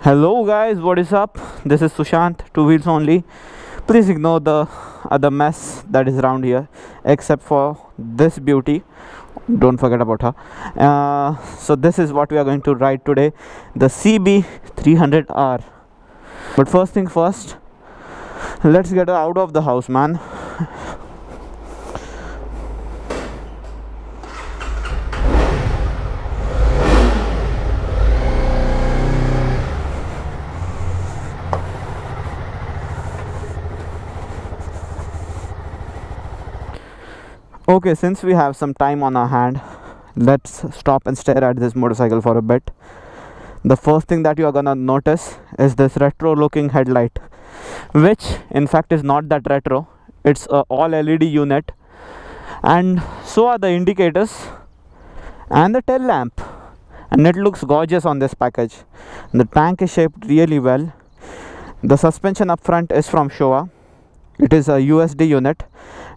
Hello guys, what is up? This is Sushant, two wheels only. Please ignore the other mess that is around here, except for this beauty. Don't forget about her. So this is what we are going to ride today, the Cb300r. But first thing first, let's get out of the house, man. Okay, since we have some time on our hand, let's stop and stare at this motorcycle for a bit. The first thing that you are gonna notice is this retro looking headlight, which in fact is not that retro. It's a all LED unit, and so are the indicators and the tail lamp, and it looks gorgeous on this package. The tank is shaped really well. The suspension up front is from Showa. It is a USD unit,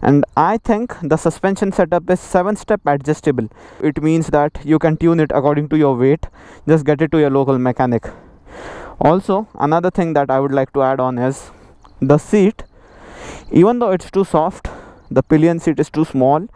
and I think the suspension setup is 7-step adjustable. It means that you can tune it according to your weight. Just get it to your local mechanic. Also, another thing that I would like to add on is the seat. Even though it's too soft, the pillion seat is too small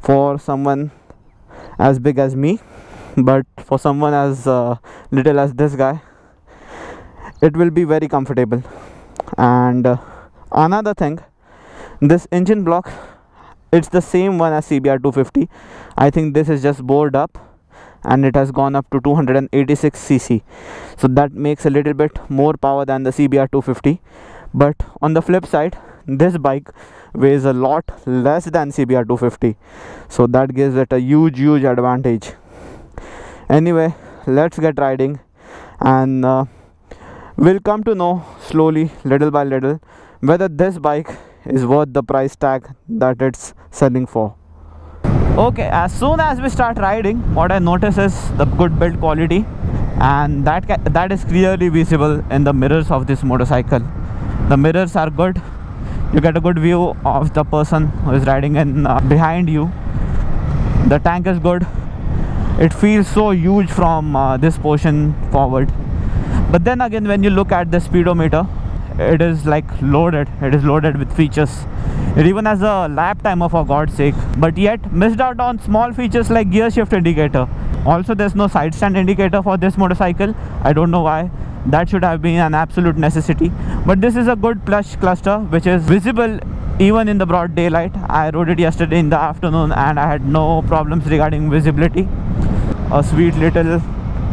for someone as big as me, but for someone as little as this guy, it will be very comfortable. And another thing, this engine block, it's the same one as CBR250. I think this is just bored up and it has gone up to 286 cc, so that makes a little bit more power than the CBR250. But on the flip side, this bike weighs a lot less than CBR250, so that gives it a huge advantage. Anyway, let's get riding, and we'll come to know slowly, little by little, whether this bike is worth the price tag that it's selling for. Okay, as soon as we start riding, what I notice is the good build quality, and that is clearly visible in the mirrors of this motorcycle. The mirrors are good. You get a good view of the person who is riding in behind you. The tank is good. It feels so huge from this portion forward. But then again, when you look at the speedometer, it is like loaded. It is loaded with features. It even has a lap timer, for God's sake, but yet missed out on small features like gear shift indicator. Also, there's no side stand indicator for this motorcycle. I don't know why. That should have been an absolute necessity. But this is a good plush cluster which is visible even in the broad daylight. I rode it yesterday in the afternoon and I had no problems regarding visibility. A sweet little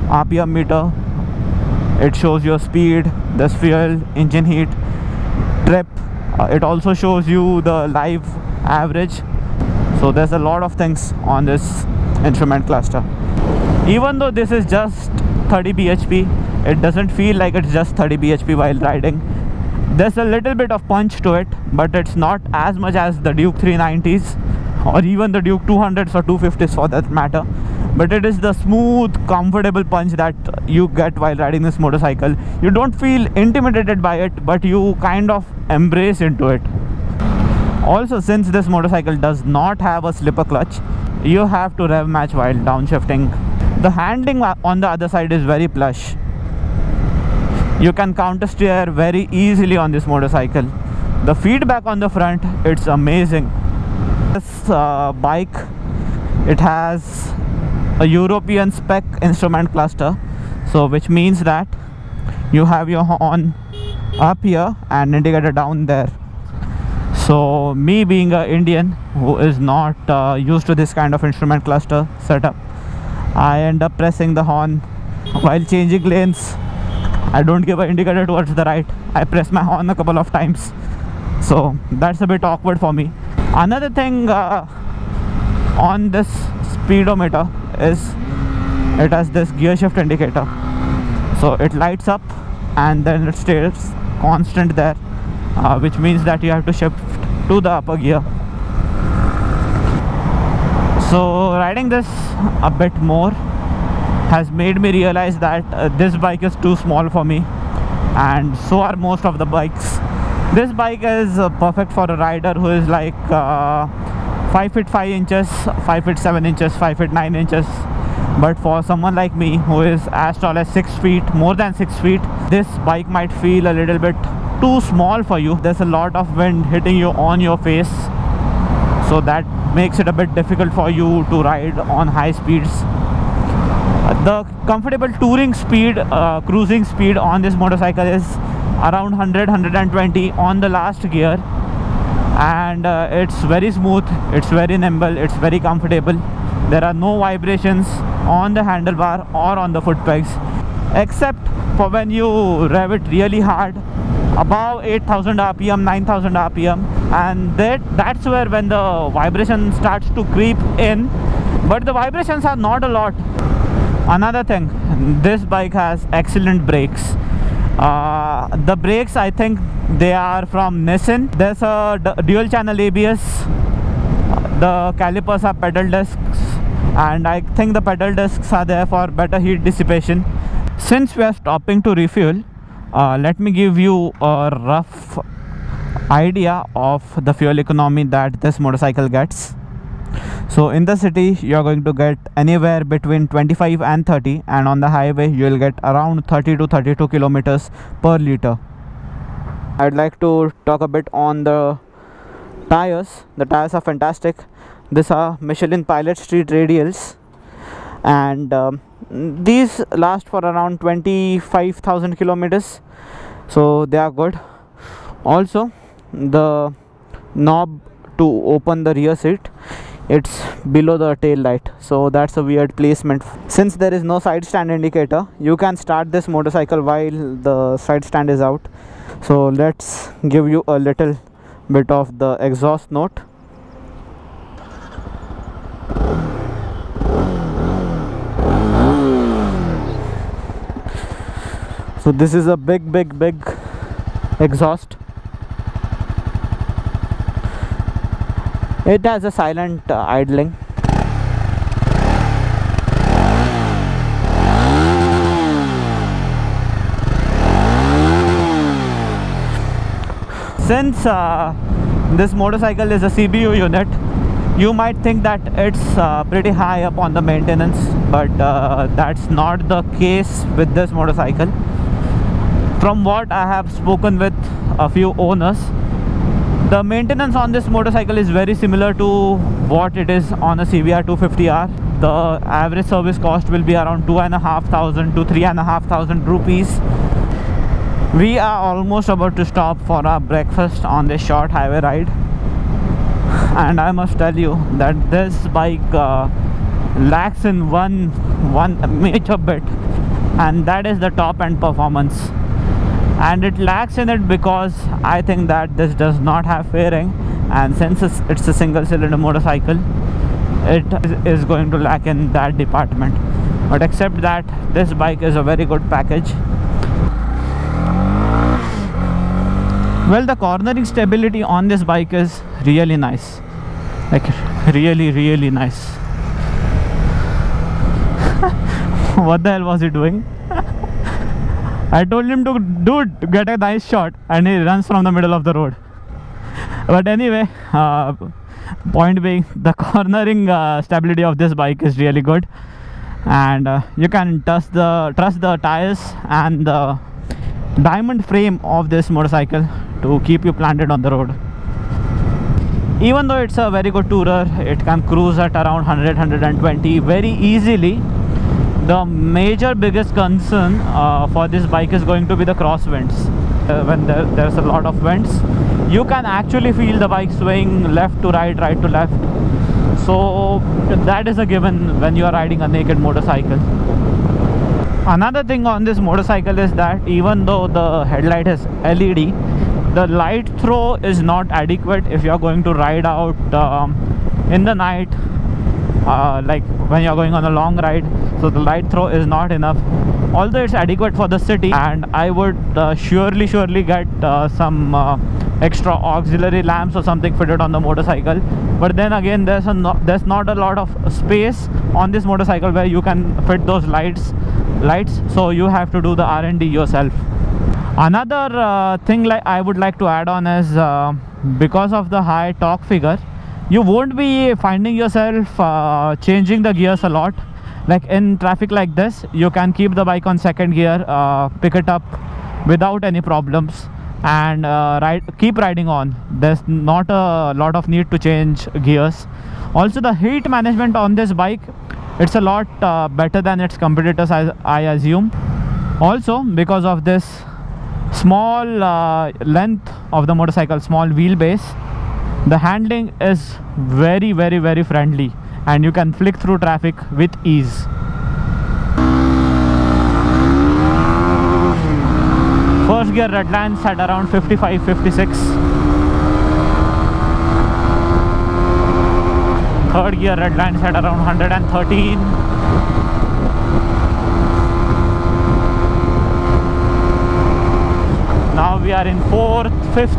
RPM meter. It shows your speed, the fuel, engine heat, trip. It also shows you the live average. So there's a lot of things on this instrument cluster. Even though this is just 30 bhp, it doesn't feel like it's just 30 bhp while riding. There's a little bit of punch to it, but it's not as much as the Duke 390s or even the Duke 200s or 250s for that matter. But it is the smooth, comfortable punch that you get while riding this motorcycle. You don't feel intimidated by it, but you kind of embrace into it. Also, since this motorcycle does not have a slipper clutch, you have to rev match while downshifting. The handling on the other side is very plush. You can counter steer very easily on this motorcycle. The feedback on the front, it's amazing. This bike, it has a European spec instrument cluster, so which means that you have your horn up here and indicator down there. So me being an Indian who is not used to this kind of instrument cluster setup, I end up pressing the horn while changing lanes. I don't give an indicator towards the right. I press my horn a couple of times, so that's a bit awkward for me. Another thing on this speedometer is it has this gear shift indicator, so it lights up and then it stays constant there, which means that you have to shift to the upper gear. So riding this a bit more has made me realize that this bike is too small for me, and so are most of the bikes. This bike is perfect for a rider who is like 5 feet 5 inches, 5 feet 7 inches, 5 feet 9 inches. but for someone like me who is as tall as 6 feet, more than 6 feet, this bike might feel a little bit too small for you. There's a lot of wind hitting you on your face, so that makes it a bit difficult for you to ride on high speeds. The comfortable touring speed, cruising speed on this motorcycle is around 100-120 on the last gear, and it's very smooth, it's very nimble, it's very comfortable. There are no vibrations on the handlebar or on the foot pegs, except for when you rev it really hard above 8000 rpm, 9000 rpm, and that's where when the vibration starts to creep in, but the vibrations are not a lot. Another thing, this bike has excellent brakes. The brakes, I think they are from Nissan. There's a dual channel ABS. The calipers are pedal discs, and I think the pedal discs are there for better heat dissipation. Since we are stopping to refuel, let me give you a rough idea of the fuel economy that this motorcycle gets. So in the city you are going to get anywhere between 25 and 30, and on the highway you will get around 30 to 32 kilometers per liter. I'd like to talk a bit on the tires. The tires are fantastic. These are Michelin Pilot Street radials, and these last for around 25,000 kilometers, so they are good. Also, the knob to open the rear seat, it's below the tail light, so that's a weird placement. Since there is no side stand indicator, you can start this motorcycle while the side stand is out. So let's give you a little bit of the exhaust note. So this is a big exhaust. It has a silent idling. Since this motorcycle is a CBU unit, you might think that it's pretty high up on the maintenance, but that's not the case with this motorcycle. From what I have spoken with a few owners, the maintenance on this motorcycle is very similar to what it is on a CBR 250R. The average service cost will be around 2,500 to 3,500 rupees. We are almost about to stop for our breakfast on this short highway ride, and I must tell you that this bike lacks in one major bit, and that is the top end performance. And it lacks in it because I think that this does not have fairing, and since it's a single cylinder motorcycle, it is going to lack in that department. But except that, this bike is a very good package. Well, the cornering stability on this bike is really nice, like really nice. What the hell was he doing? I told him to get a nice shot, and he runs from the middle of the road. But anyway, point being, the cornering stability of this bike is really good, and you can trust the tires and the diamond frame of this motorcycle to keep you planted on the road. Even though it's a very good tourer, it can cruise at around 100-120 very easily. The biggest concern for this bike is going to be the crosswinds. When there's a lot of winds, you can actually feel the bike swaying left to right, right to left. So that is a given when you are riding a naked motorcycle. Another thing on this motorcycle is that even though the headlight is LED, the light throw is not adequate if you are going to ride out in the night, like when you are going on a long ride. So the light throw is not enough, although it's adequate for the city, and I would surely get some extra auxiliary lamps or something fitted on the motorcycle. But then again, there's not a lot of space on this motorcycle where you can fit those lights, so you have to do the R&D yourself. Another thing like I would like to add on is because of the high torque figure, you won't be finding yourself changing the gears a lot. Like in traffic like this, you can keep the bike on second gear, pick it up without any problems, and keep riding on. There's not a lot of need to change gears. Also, the heat management on this bike, it's a lot better than its competitors, I assume. Also, because of this small length of the motorcycle, small wheelbase, the handling is very, very, very friendly, and you can flick through traffic with ease. First gear red lines at around 55, 56. Third gear red lines at around 113. Now we are in fourth, fifth.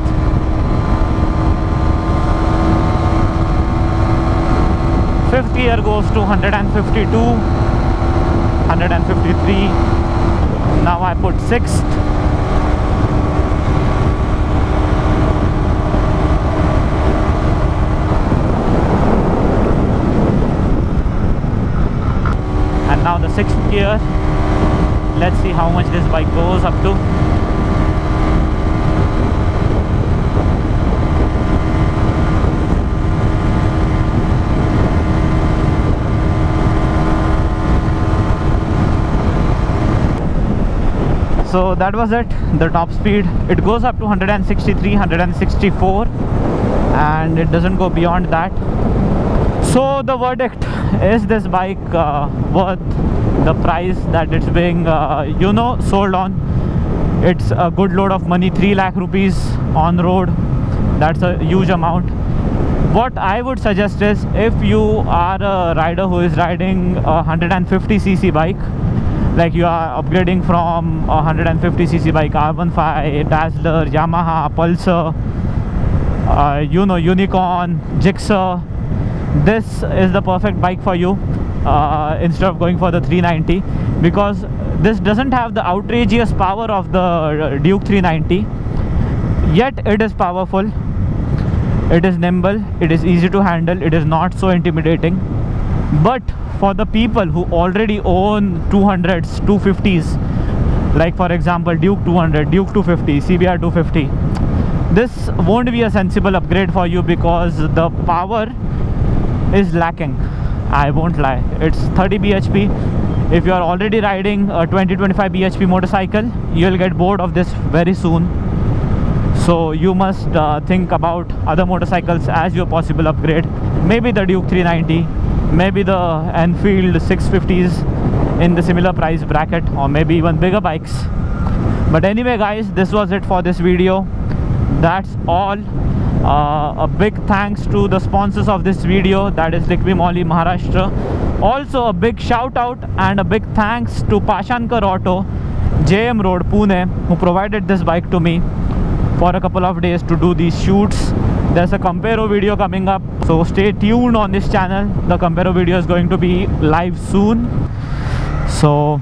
Fifth gear goes to 152, 153. Now I put sixth. And now the sixth gear. Let's see how much this bike goes up to. So that was it, the top speed. It goes up to 163, 164, and it doesn't go beyond that. So the verdict, is this bike worth the price that it's being sold on? It's a good load of money, 3 lakh rupees on road. That's a huge amount. What I would suggest is, if you are a rider who is riding a 150cc bike, like you are upgrading from a 150cc bike, R15, Dazzler, Yamaha, Pulsar, Unicorn, Gixxer, this is the perfect bike for you instead of going for the 390, because this doesn't have the outrageous power of the Duke 390, yet it is powerful, it is nimble, it is easy to handle, it is not so intimidating. But for the people who already own 200s, 250s, like for example Duke 200, Duke 250, CBR 250, this won't be a sensible upgrade for you, because the power is lacking. I won't lie, it's 30 bhp. If you are already riding a 20-25 bhp motorcycle, you'll get bored of this very soon. So you must think about other motorcycles as your possible upgrade. Maybe the Duke 390, maybe the Enfield 650s in the similar price bracket, or maybe even bigger bikes. But anyway guys, this was it for this video. That's all. A big thanks to the sponsors of this video, that is Liqui, Moly, Maharashtra. Also a big shout out and a big thanks to Pashankar Auto, JM Road, Pune, who provided this bike to me for a couple of days to do these shoots. There's a Comparo video coming up, so stay tuned on this channel. The Comparo video is going to be live soon. So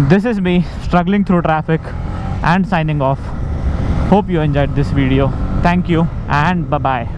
this is me struggling through traffic and signing off. Hope you enjoyed this video. Thank you and bye bye.